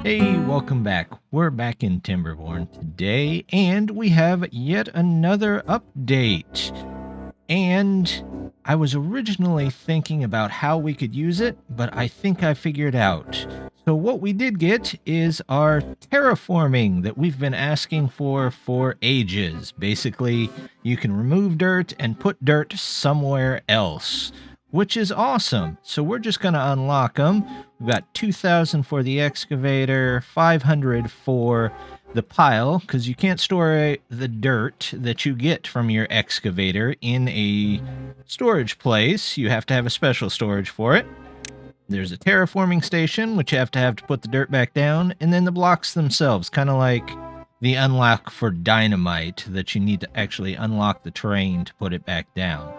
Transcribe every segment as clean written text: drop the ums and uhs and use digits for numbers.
Hey, welcome back. We're back in Timberborn today, and we have yet another update. And I was originally thinking about how we could use it, but I think I figured out. So what we did get is our terraforming that we've been asking for ages. Basically, you can remove dirt and put dirt somewhere else, which is awesome. So we're just going to unlock them. We've got 2,000 for the excavator, 500 for the pile, because you can't store the dirt that you get from your excavator in a storage place. You have to have a special storage for it. There's a terraforming station, which you have to put the dirt back down, and then the blocks themselves, kind of like the unlock for dynamite, that you need to actually unlock the terrain to put it back down.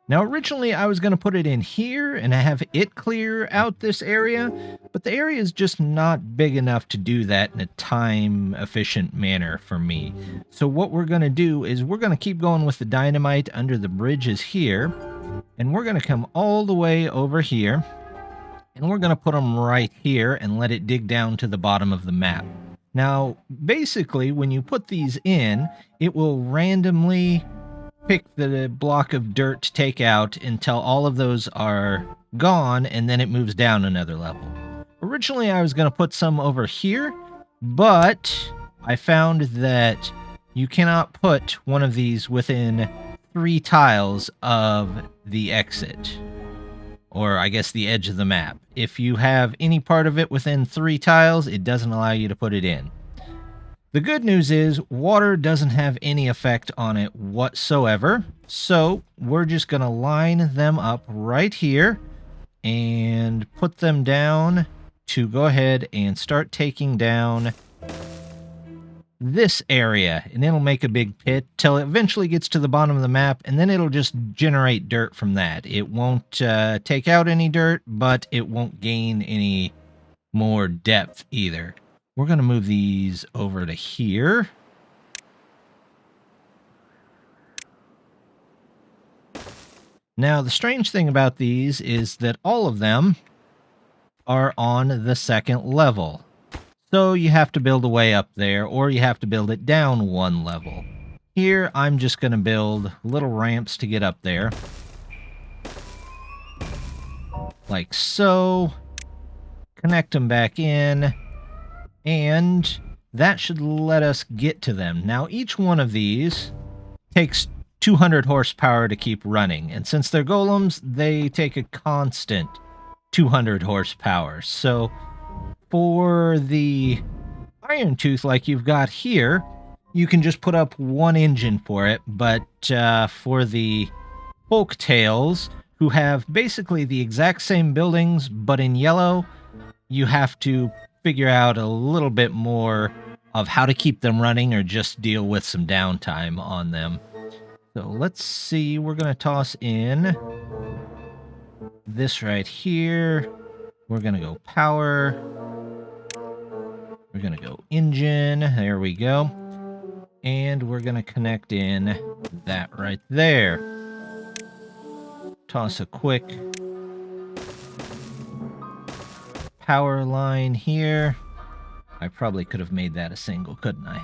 Now, originally, I was going to put it in here and have it clear out this area, but the area is just not big enough to do that in a time-efficient manner for me. So what we're going to do is we're going to keep going with the dynamite under the bridges here, and we're going to come all the way over here, and we're going to put them right here and let it dig down to the bottom of the map. Now, basically, when you put these in, it will randomly pick the block of dirt to take out until all of those are gone, and then it moves down another level. Originally, I was going to put some over here, but I found that you cannot put one of these within 3 tiles of the exit, or I guess the edge of the map. If you have any part of it within 3 tiles, it doesn't allow you to put it in. The good news is water doesn't have any effect on it whatsoever, so we're just going to line them up right here and put them down to go ahead and start taking down this area, and it'll make a big pit till it eventually gets to the bottom of the map, and then it'll just generate dirt from that. It won't take out any dirt, but it won't gain any more depth either. We're going to move these over to here. Now, the strange thing about these is that all of them are on the second level. So you have to build a way up there, or you have to build it down 1 level. Here, I'm just going to build little ramps to get up there. Like so. Connect them back in. And that should let us get to them. Now, each one of these takes 200 horsepower to keep running. And since they're golems, they take a constant 200 horsepower. So for the Iron Tooth, like you've got here, you can just put up 1 engine for it. But for the Folk Tails, who have basically the exact same buildings, but in yellow, you have to figure out a little bit more of how to keep them running or just deal with some downtime on them. So let's see, we're going to toss in this right here. We're going to go power. We're going to go engine. There we go. And we're going to connect in that right there. Toss a quick power line here. I probably could have made that a single, couldn't I?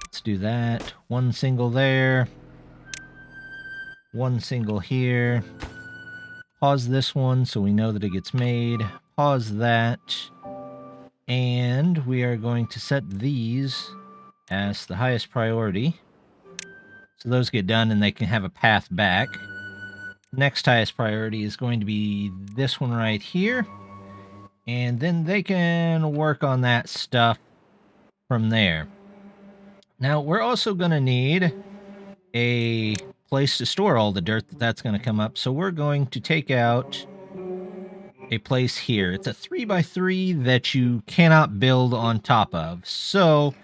Let's do that. 1 single there. 1 single here. Pause this one so we know that it gets made. Pause that. And we are going to set these as the highest priority. So those get done and they can have a path back. Next highest priority is going to be this one right here. And then they can work on that stuff from there. Now, we're also going to need a place to store all the dirt that's going to come up. So we're going to take out a place here. It's a 3x3 that you cannot build on top of. So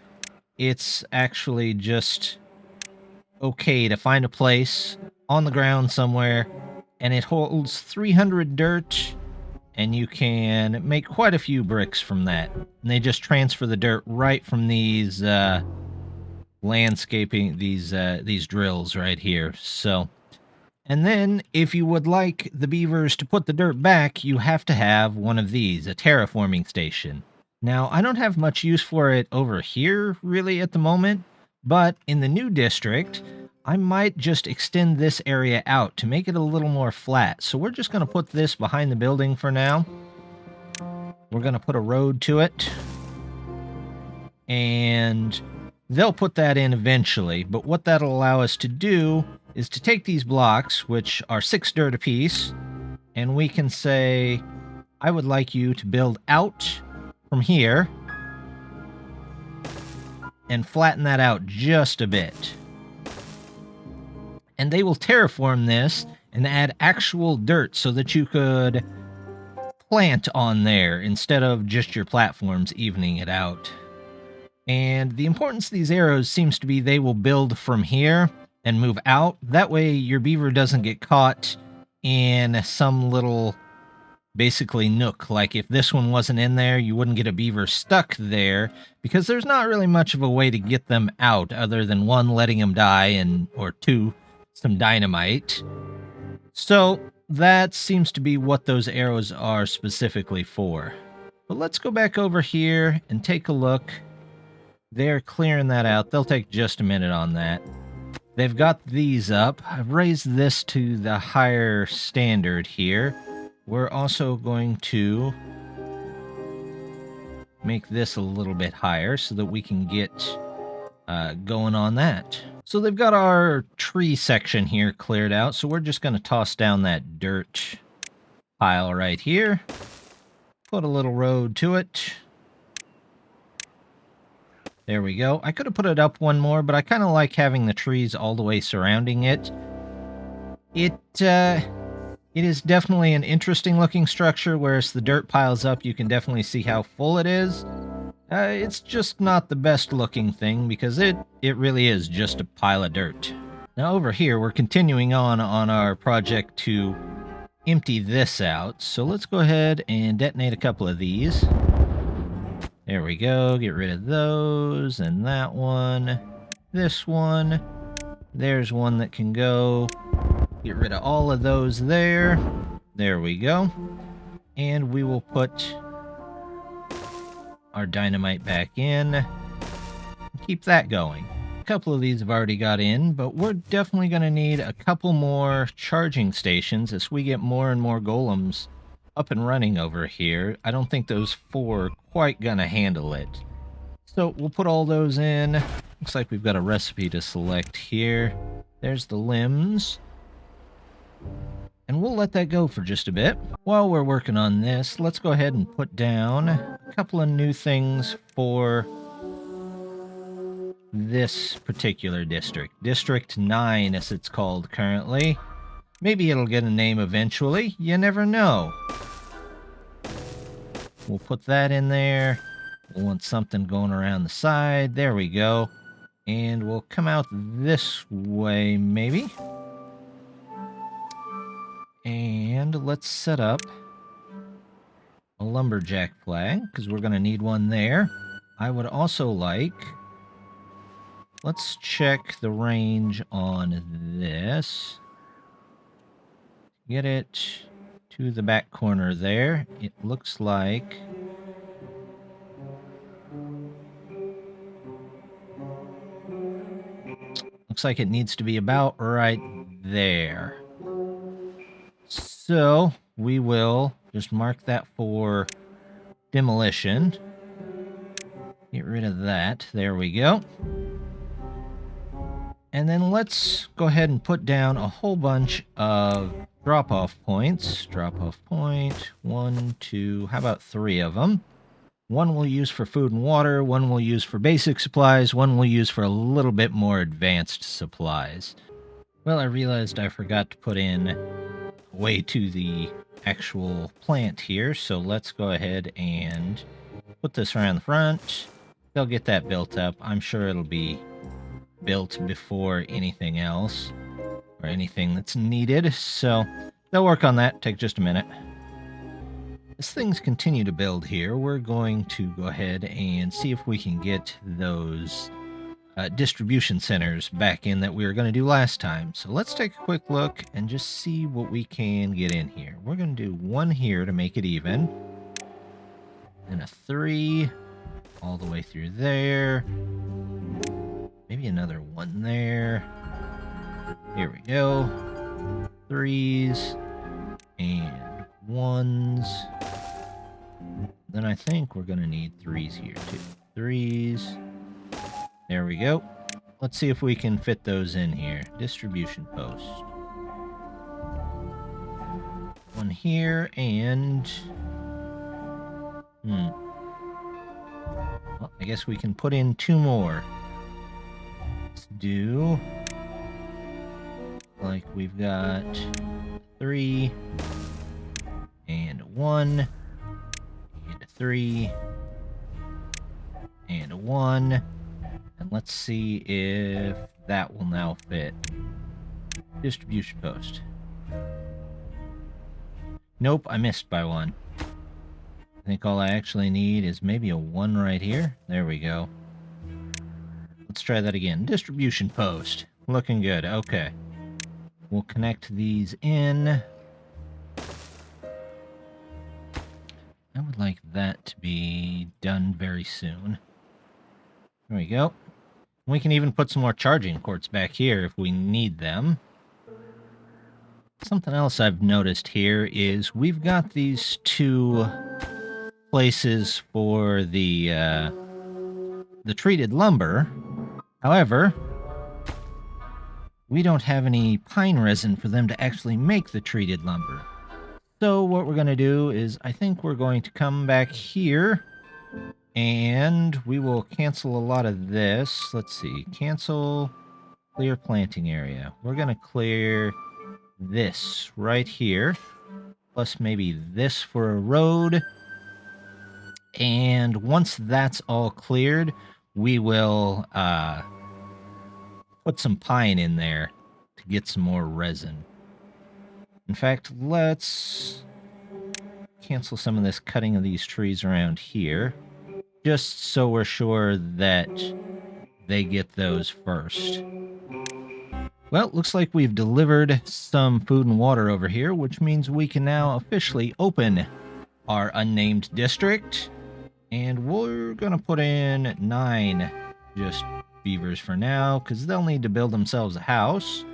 it's actually just okay to find a place on the ground somewhere. And it holds 300 dirt. And you can make quite a few bricks from that. And they just transfer the dirt right from these landscaping, these drills right here. So, and then if you would like the beavers to put the dirt back, you have to have one of these, a terraforming station. Now, I don't have much use for it over here, really, at the moment, but in the new district, I might just extend this area out to make it a little more flat. So we're just going to put this behind the building for now. We're going to put a road to it, and they'll put that in eventually. But what that'll allow us to do is to take these blocks, which are 6 dirt apiece, and we can say, I would like you to build out from here and flatten that out just a bit. And they will terraform this and add actual dirt so that you could plant on there instead of just your platforms evening it out. And the importance of these arrows seems to be they will build from here and move out. That way your beaver doesn't get caught in some little basically nook. Like if this one wasn't in there, you wouldn't get a beaver stuck there because there's not really much of a way to get them out other than 1, letting them die, and or 2, some dynamite. So that seems to be what those arrows are specifically for. But let's go back over here and take a look. They're clearing that out. They'll take just a minute on that. They've got these up. I've raised this to the higher standard here. We're also going to make this a little bit higher so that we can get going on that. So they've got our tree section here cleared out, so we're just going to toss down that dirt pile right here. Put a little road to it. There we go. I could have put it up one more, but I kind of like having the trees all the way surrounding it. It is definitely an interesting looking structure, whereas the dirt piles up, you can definitely see how full it is. It's just not the best looking thing because it really is just a pile of dirt. Now over here, we're continuing on our project to empty this out. So let's go ahead and detonate a couple of these. There we go. Get rid of those and that one. This one. There's one that can go. Get rid of all of those there. There we go. And we will put our dynamite back in. And keep that going. A couple of these have already got in, but we're definitely going to need a couple more charging stations as we get more and more golems up and running over here. I don't think those 4 are quite going to handle it. So we'll put all those in. Looks like we've got a recipe to select here. There's the limbs. And we'll let that go for just a bit. While we're working on this, let's go ahead and put down a couple of new things for this particular district. District 9, as it's called currently. Maybe it'll get a name eventually. You never know. We'll put that in there. We'll want something going around the side. There we go. And we'll come out this way, maybe. And let's set up a lumberjack flag, because we're going to need one there. I would also like... Let's check the range on this. Get it to the back corner there. It looks like... Looks like it needs to be about right there. So we will just mark that for demolition. Get rid of that. There we go. And then let's go ahead and put down a whole bunch of drop-off points. Drop-off point, 1, 2, how about 3 of them? One we'll use for food and water, one we'll use for basic supplies, one we'll use for a little bit more advanced supplies. Well, I realized I forgot to put in way to the actual plant here, so let's go ahead and put this around the front. They'll get that built up. I'm sure it'll be built before anything else or anything that's needed, so they'll work on that. Take just a minute. As things continue to build here, we're going to go ahead and see if we can get those distribution centers back in that we were going to do last time. So let's take a quick look and just see what we can get in here. We're going to do one here to make it even. And a 3 all the way through there. Maybe another 1 there. Here we go. 3s and 1s. Then I think we're going to need 3s here too. 3s. There we go. Let's see if we can fit those in here. Distribution post. 1 here and... Well, I guess we can put in 2 more. Let's do... Like we've got 3 and a 1 and a 3 and a 1. And let's see if that will now fit. Distribution post. Nope, I missed by 1. I think all I actually need is maybe a 1 right here. There we go. Let's try that again. Distribution post. Looking good. Okay. We'll connect these in. I would like that to be done very soon. There we go. We can even put some more charging ports back here if we need them. Something else I've noticed here is we've got these 2 places for the treated lumber. However, we don't have any pine resin for them to actually make the treated lumber. So what we're going to do is I think we're going to come back here and we will cancel a lot of this. Let's see. Cancel clear planting area. We're going to clear this right here. Plus maybe this for a road. And once that's all cleared, we will put some pine in there to get some more resin. In fact, let's cancel some of this cutting of these trees around here, just so we're sure that they get those first. Well, it looks like we've delivered some food and water over here, which means we can now officially open our unnamed district. And we're going to put in 9 just beavers for now, because they'll need to build themselves a house.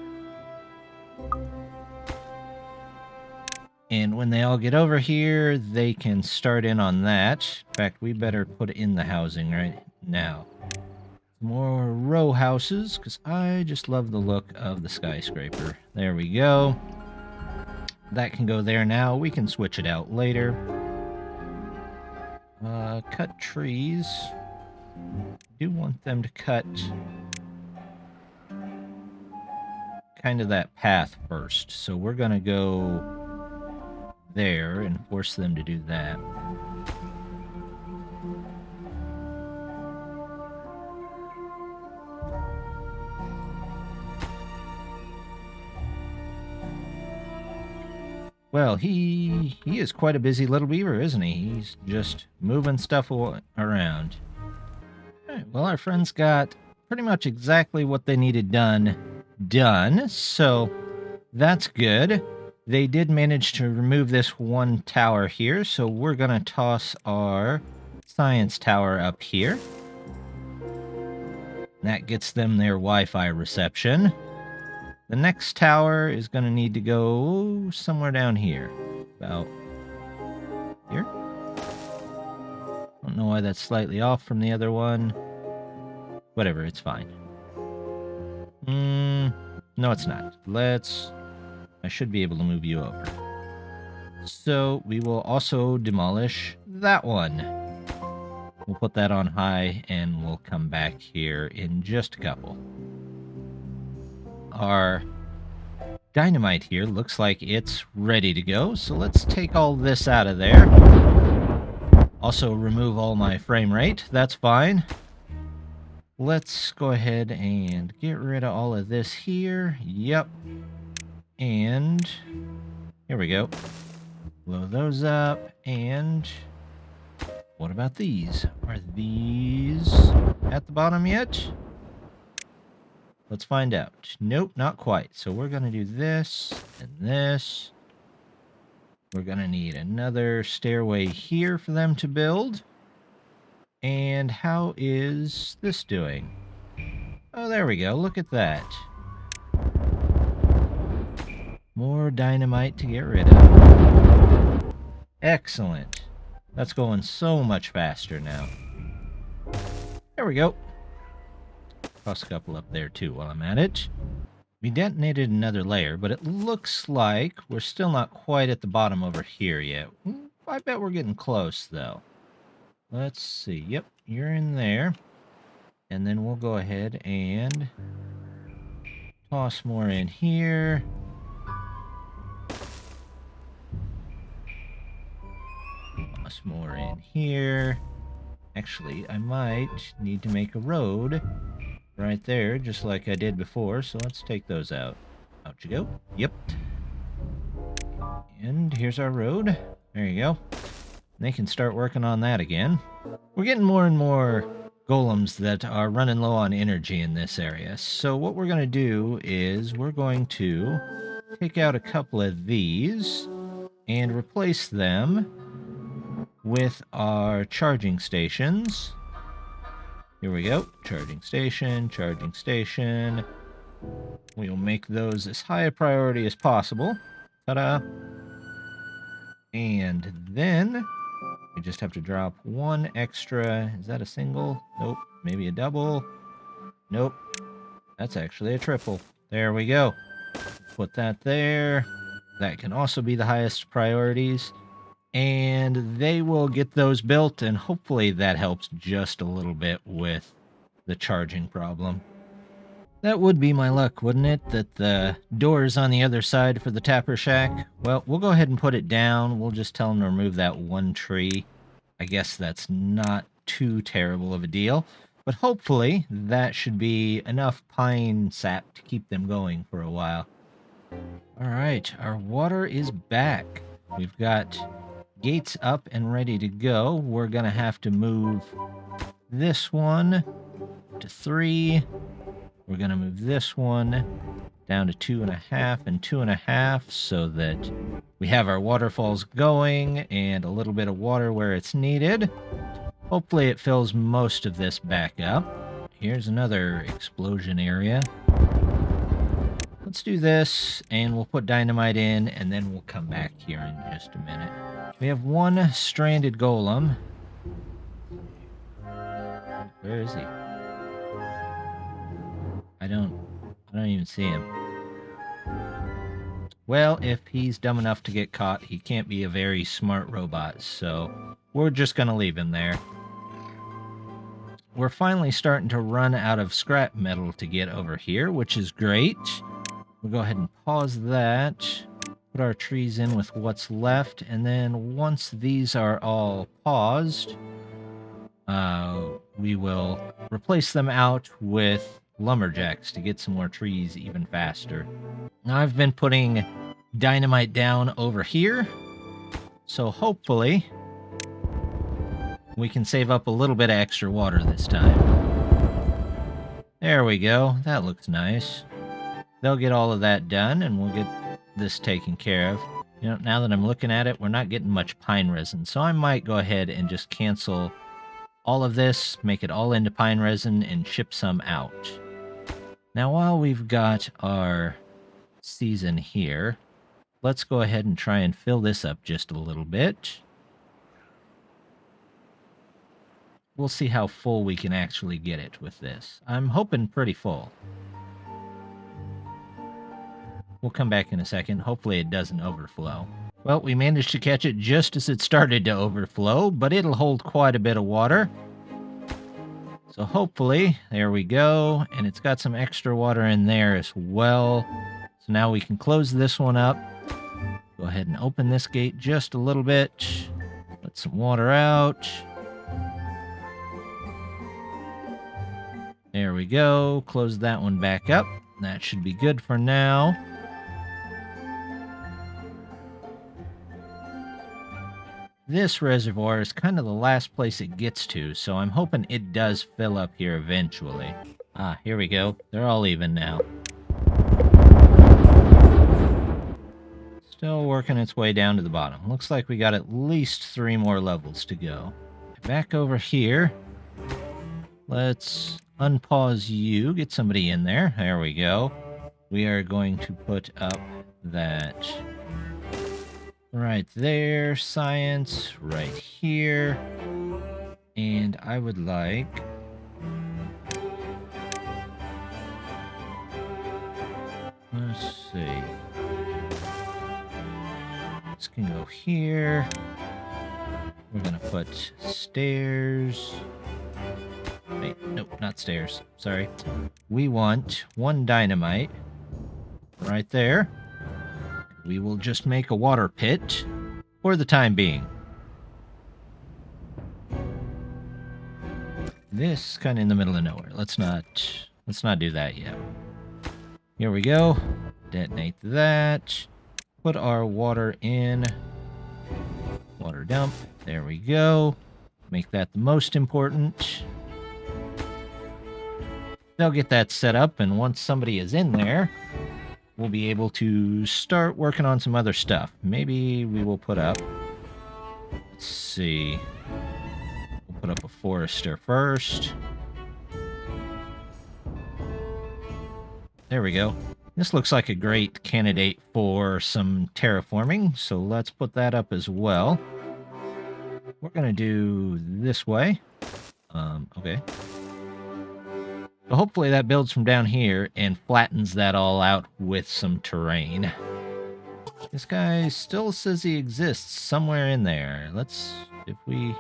And when they all get over here, they can start in on that. In fact, we better put in the housing right now. More row houses, because I just love the look of the skyscraper. There we go. That can go there now. We can switch it out later. Cut trees. Do want them to cut kind of that path first. So we're going to go there and force them to do that. Well, he is quite a busy little beaver, isn't he? He's just moving stuff around. All right, well, our friends got pretty much exactly what they needed done, so that's good. They did manage to remove this 1 tower here, so we're going to toss our science tower up here. That gets them their Wi-Fi reception. The next tower is going to need to go somewhere down here. About here? Don't know why that's slightly off from the other one. Whatever, it's fine. No, it's not. I should be able to move you over. So we will also demolish that one. We'll put that on high and we'll come back here in just a couple. Our dynamite here looks like it's ready to go, so let's take all this out of there. Also remove all my frame rate, that's fine. Let's go ahead and get rid of all of this here. Yep. And here we go. Blow those up, and what about these? Are these at the bottom yet? Let's find out. Nope, not quite. So we're going to do this and this. We're going to need another stairway here for them to build. And how is this doing? Oh, there we go. Look at that. More dynamite to get rid of. Excellent. That's going so much faster now. There we go. Toss a couple up there too while I'm at it. We detonated another layer, but it looks like we're still not quite at the bottom over here yet. I bet we're getting close, though. Let's see. Yep, you're in there. And then we'll go ahead and toss more in here. Toss more in here. Actually, I might need to make a road right there, just like I did before, so let's take those out. Out you go. Yep. And here's our road. There you go. They can start working on that again. We're getting more and more golems that are running low on energy in this area. So what we're going to do is we're going to take out a couple of these and replace them with our charging stations. Here we go. Charging station, charging station. We'll make those as high a priority as possible. Ta-da! And then we just have to drop one extra. Is that a single? Nope. Maybe a double? Nope. That's actually a triple. There we go. Put that there. That can also be the highest priorities. And they will get those built, and hopefully that helps just a little bit with the charging problem. That would be my luck, wouldn't it? That the door is on the other side for the tapper shack. Well, we'll go ahead and put it down. We'll just tell them to remove that one tree. I guess that's not too terrible of a deal. But hopefully that should be enough pine sap to keep them going for a while. All right, our water is back. We've got gates up and ready to go. We're going to have to move this one to 3. We're going to move this one down to 2.5 and 2.5 so that we have our waterfalls going and a little bit of water where it's needed. Hopefully it fills most of this back up. Here's another explosion area. Let's do this, and we'll put dynamite in, and then we'll come back here in just a minute. We have one stranded golem. Where is he? I don't even see him. Well, if he's dumb enough to get caught, he can't be a very smart robot, so we're just going to leave him there. We're finally starting to run out of scrap metal to get over here, which is great. We'll go ahead and pause that, put our trees in with what's left, and then once these are all paused, we will replace them out with lumberjacks to get some more trees even faster. Now I've been putting dynamite down over here, so hopefully we can save up a little bit of extra water this time. There we go. That looks nice. They'll get all of that done, and we'll get this taken care of. You know, now that I'm looking at it, we're not getting much pine resin, so I might go ahead and just cancel all of this, make it all into pine resin, and ship some out. Now, while we've got our season here, let's go ahead and try and fill this up just a little bit. We'll see how full we can actually get it with this. I'm hoping pretty full. We'll come back in a second. Hopefully it doesn't overflow. Well, we managed to catch it just as it started to overflow, but it'll hold quite a bit of water. So hopefully, there we go, and it's got some extra water in there as well. So now we can close this one up. Go ahead and open this gate just a little bit. Let some water out. There we go. Close that one back up. That should be good for now. This reservoir is kind of the last place it gets to, so I'm hoping it does fill up here eventually. Ah, here we go. They're all even now. Still working its way down to the bottom. Looks like we got at least 3 more levels to go. Back over here. Let's unpause you. Get somebody in there. There we go. We are going to put up that right there. Science right here. And I would like... Let's see. This can go here. We're gonna put stairs. Wait, nope, not stairs. Sorry. We want 1 dynamite right there. We will just make a water pit for the time being. This kind of in the middle of nowhere. Let's not do that yet. Here we go. Detonate that. Put our water in. Water dump. There we go. Make that the most important. They'll get that set up, and once somebody is in there, we'll be able to start working on some other stuff. Maybe we will put up... Let's see. We'll put up a forester first. There we go. This looks like a great candidate for some terraforming, so let's put that up as well. We're going to do this way. Okay. So hopefully that builds from down here and flattens that all out with some terrain. This guy still says he exists somewhere in there. He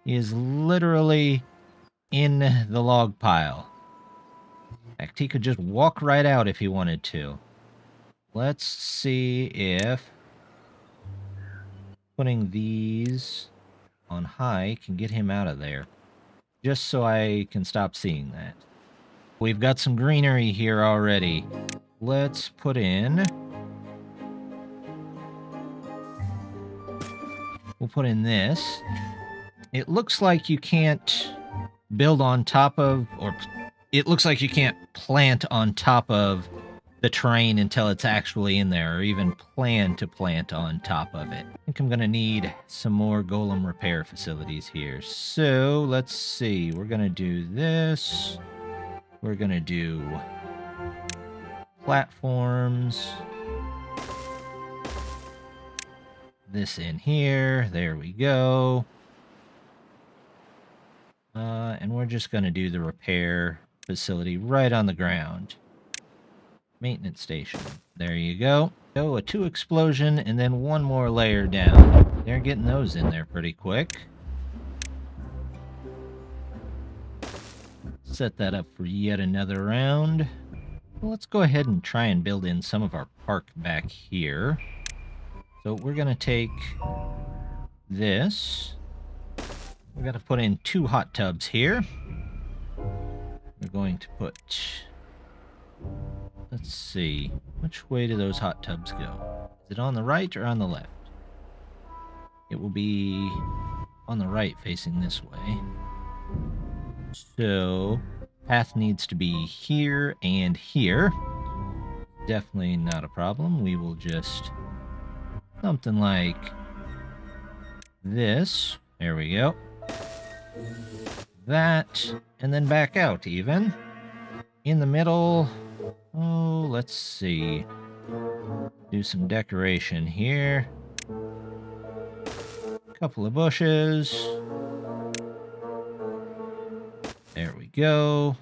is literally in the log pile. In fact, he could just walk right out if he wanted to. Let's see if putting these on high can get him out of there. Just so I can stop seeing that. We've got some greenery here already. Let's put in... We'll put in this. It looks like you can't build on top of, or it looks like you can't plant on top of the terrain until it's actually in there, or even plan to plant on top of it. I think I'm going to need some more golem repair facilities here. So, let's see. We're going to do this. We're going to do platforms. This in here. There we go. And we're just going to do the repair facility right on the ground. Maintenance station. There you go. Go a 2 explosion and then 1 more layer down. They're getting those in there pretty quick. Set that up for yet another round. Well, let's go ahead and try and build in some of our park back here. So we're going to take this. We're going to put in 2 hot tubs here. We're going to put... Let's see. Which way do those hot tubs go? Is it on the right or on the left? It will be on the right facing this way. So, path needs to be here and here. Definitely not a problem. We will just... something like this. There we go. That, and then back out even. In the middle... Oh, let's see. Do some decoration here. Couple of bushes. There we go.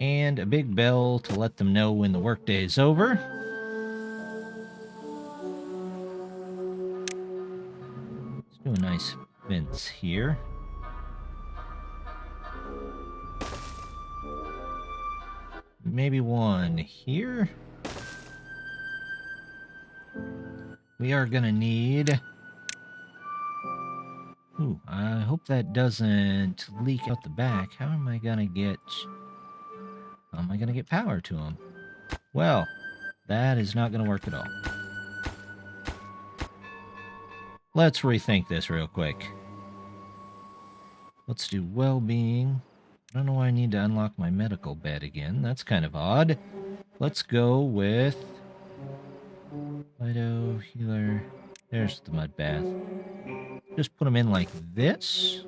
And a big bell to let them know when the workday is over. Let's do a nice fence here. Maybe one here. We are gonna need... Ooh, I hope that doesn't leak out the back. How am I gonna get... How am I gonna get power to them? Well, that is not gonna work at all. Let's rethink this real quick. Let's do well-being. I don't know why I need to unlock my medical bed again. That's kind of odd. Let's go with Lido, healer. There's the mud bath. Just put them in like this.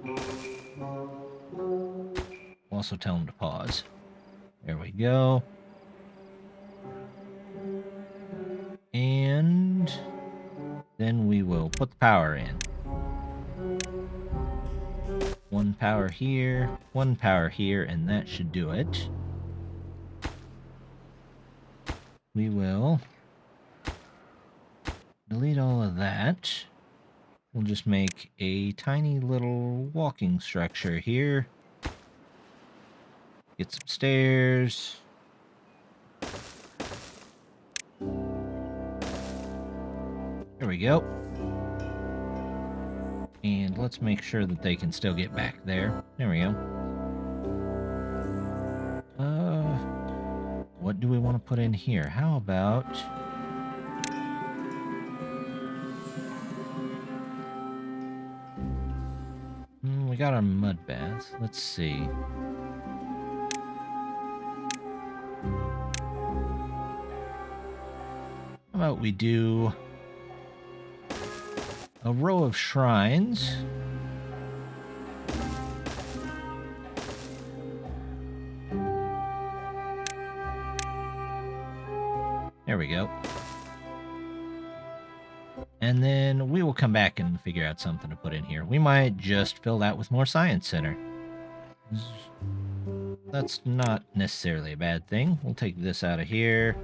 Also tell them to pause. There we go. And then we will put the power in. One power here, and that should do it. We will delete all of that. We'll just make a tiny little walking structure here. Get some stairs. There we go. And let's make sure that they can still get back there. There we go. What do we want to put in here? How about... we got our mud baths. Let's see. How about we do a row of shrines? There we go. And then we will come back and figure out something to put in here. We might just fill that with more Science Center. That's not necessarily a bad thing. We'll take this out of here.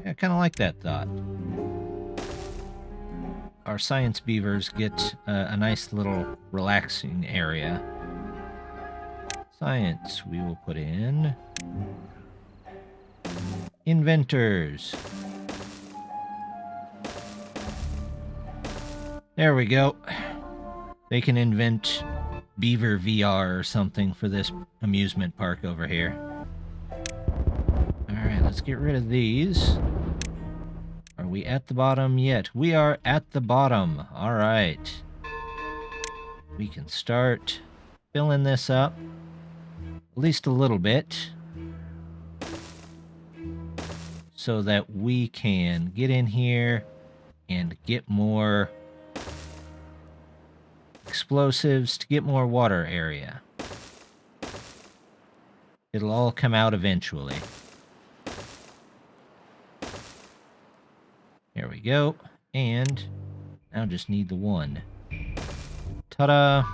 Yeah, I kind of like that thought. Our science beavers get a nice little relaxing area. Science, we will put in... inventors. There we go. They can invent Beaver VR or something for this amusement park over here. Alright, let's get rid of these. Are we at the bottom yet? We are at the bottom. Alright. We can start filling this up. At least a little bit. So that we can get in here and get more explosives to get more water area. It'll all come out eventually. There we go. And now just need the one. Ta-da!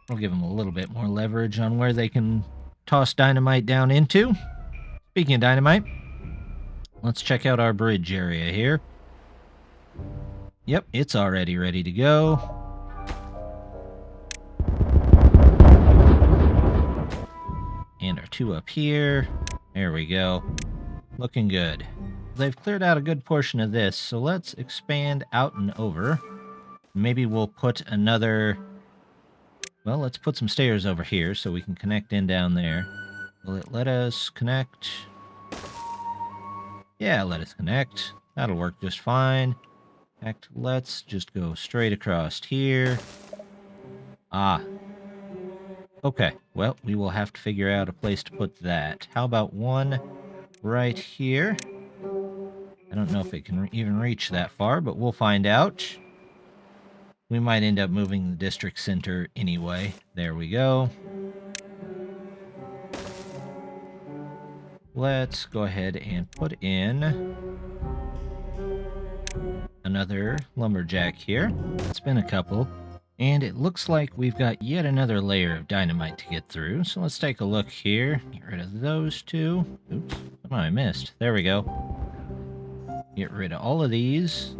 We'll give them a little bit more leverage on where they can toss dynamite down into. Speaking of dynamite, let's check out our bridge area here. Yep, it's already ready to go. And our two up here. There we go. Looking good. They've cleared out a good portion of this, so let's expand out and over. Maybe we'll put another... well, let's put some stairs over here so we can connect in down there. Will it let us connect? Yeah, let us connect. That'll work just fine. In fact, let's just go straight across here. Ah. Okay, well, we will have to figure out a place to put that. How about one right here? I don't know if it can even reach that far, but we'll find out. We might end up moving the district center anyway. There we go. Let's go ahead and put in another lumberjack here. It's been a couple. And it looks like we've got yet another layer of dynamite to get through. So let's take a look here. Get rid of those two. Oops, what I missed? There we go. Get rid of all of these.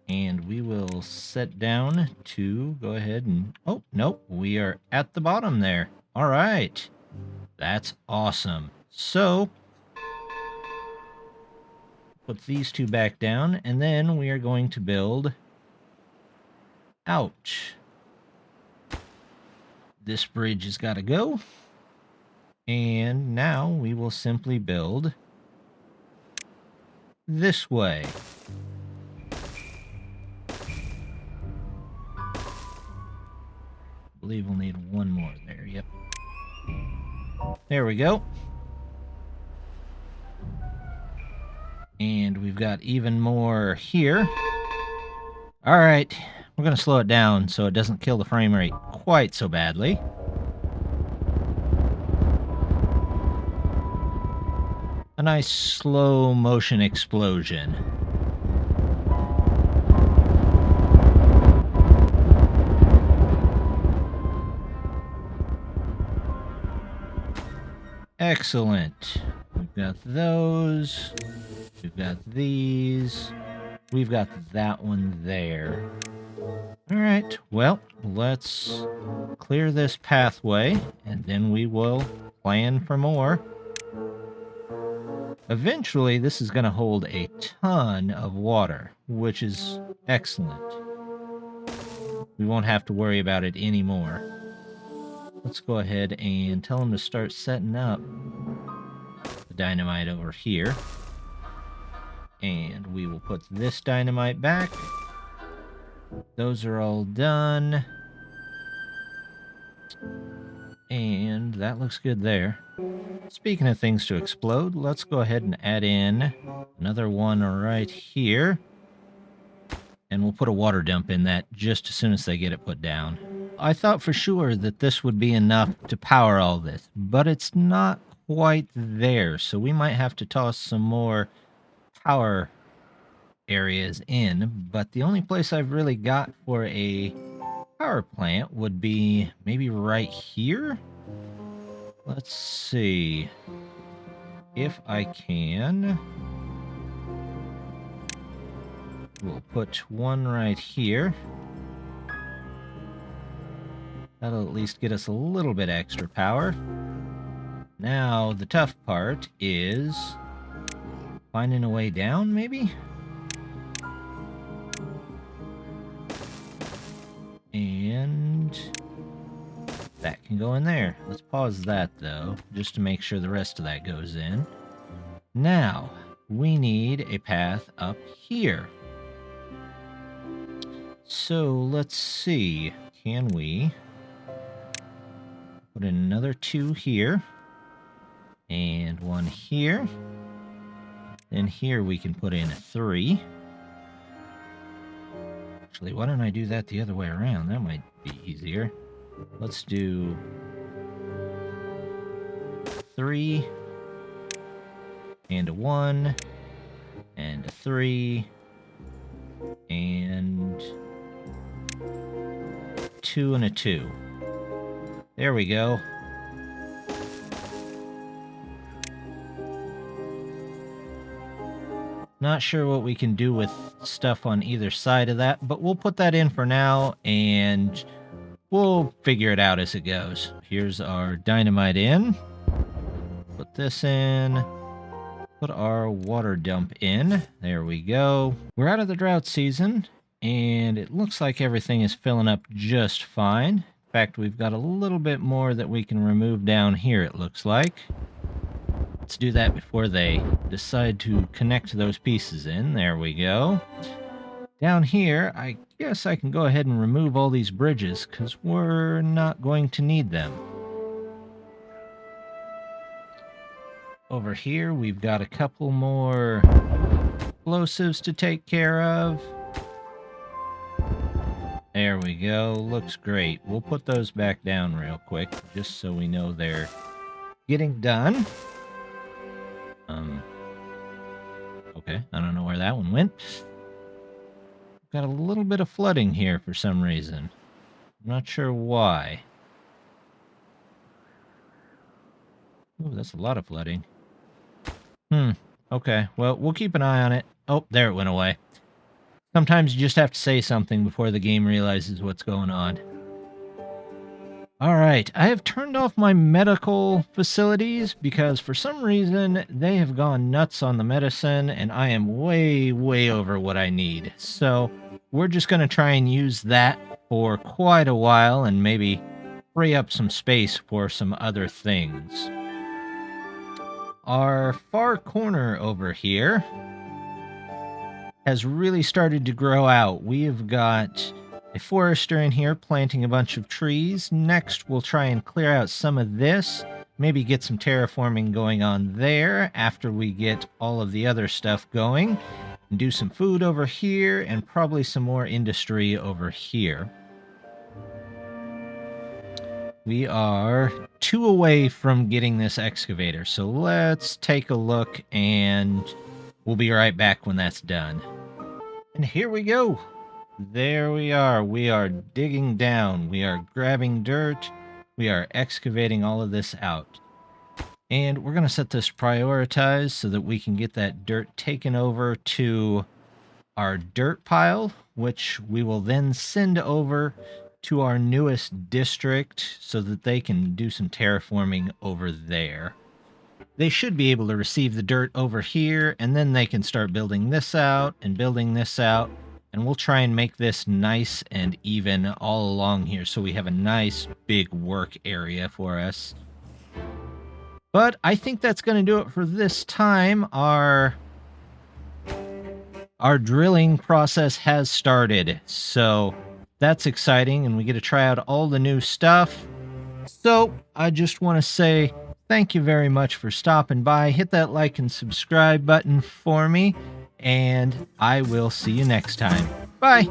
And we will set down to go ahead and... oh, nope, we are at the bottom there. All right. That's awesome. So... put these two back down, and then we are going to build out. This bridge has got to go. And now we will simply build this way. I believe we'll need one more there, yep. There we go. And we've got even more here. All right, we're going to slow it down so it doesn't kill the frame rate quite so badly. A nice slow motion explosion. Excellent. We've got those. We've got these. We've got that one there. All right, well, let's clear this pathway, and then we will plan for more. Eventually, this is going to hold a ton of water, which is excellent. We won't have to worry about it anymore. Let's go ahead and tell them to start setting up the dynamite over here. And we will put this dynamite back. Those are all done. And that looks good there. Speaking of things to explode, let's go ahead and add in another one right here. And we'll put a water dump in that just as soon as they get it put down. I thought for sure that this would be enough to power all this, but it's not quite there. So we might have to toss some more power areas in. But the only place I've really got for a power plant would be maybe right here. Let's see if I can. We'll put one right here. That'll at least get us a little bit extra power. Now, the tough part is finding a way down, maybe? And that can go in there. Let's pause that, though, just to make sure the rest of that goes in. Now, we need a path up here. So, let's see. Can we put in another 2 here? And 1 here. Then here we can put in a 3. Actually, why don't I do that the other way around? That might be easier. Let's do 3 and a 1 and a 3 and 2 and a 2. There we go. Not sure what we can do with stuff on either side of that, but we'll put that in for now, and we'll figure it out as it goes. Here's our dynamite in. Put this in. Put our water dump in. There we go. We're out of the drought season, and it looks like everything is filling up just fine. In fact, we've got a little bit more that we can remove down here, it looks like. Let's do that before they decide to connect those pieces in. There we go. Down here, I guess I can go ahead and remove all these bridges, because we're not going to need them. Over here, we've got a couple more explosives to take care of. There we go. Looks great. We'll put those back down real quick, just so we know they're getting done. Okay, I don't know where that one went. Got a little bit of flooding here for some reason. I'm not sure why. Ooh, that's a lot of flooding. Okay, well, we'll keep an eye on it. Oh, there it went away. Sometimes you just have to say something before the game realizes what's going on. Alright, I have turned off my medical facilities because for some reason they have gone nuts on the medicine and I am way, way over what I need. So we're just going to try and use that for quite a while and maybe free up some space for some other things. Our far corner over here has really started to grow out. We have got a forester in here planting a bunch of trees. Next, we'll try and clear out some of this. Maybe get some terraforming going on there after we get all of the other stuff going. And do some food over here and probably some more industry over here. We are 2 away from getting this excavator, so let's take a look and we'll be right back when that's done. And here we go. There we are. We are digging down. We are grabbing dirt. We are excavating all of this out. And we're going to set this prioritize so that we can get that dirt taken over to our dirt pile, which we will then send over to our newest district so that they can do some terraforming over there. They should be able to receive the dirt over here, and then they can start building this out and building this out, and we'll try and make this nice and even all along here so we have a nice big work area for us. But I think that's going to do it for this time. Our drilling process has started, so that's exciting, and we get to try out all the new stuff. So I just want to say thank you very much for stopping by. Hit that like and subscribe button for me, and I will see you next time. Bye!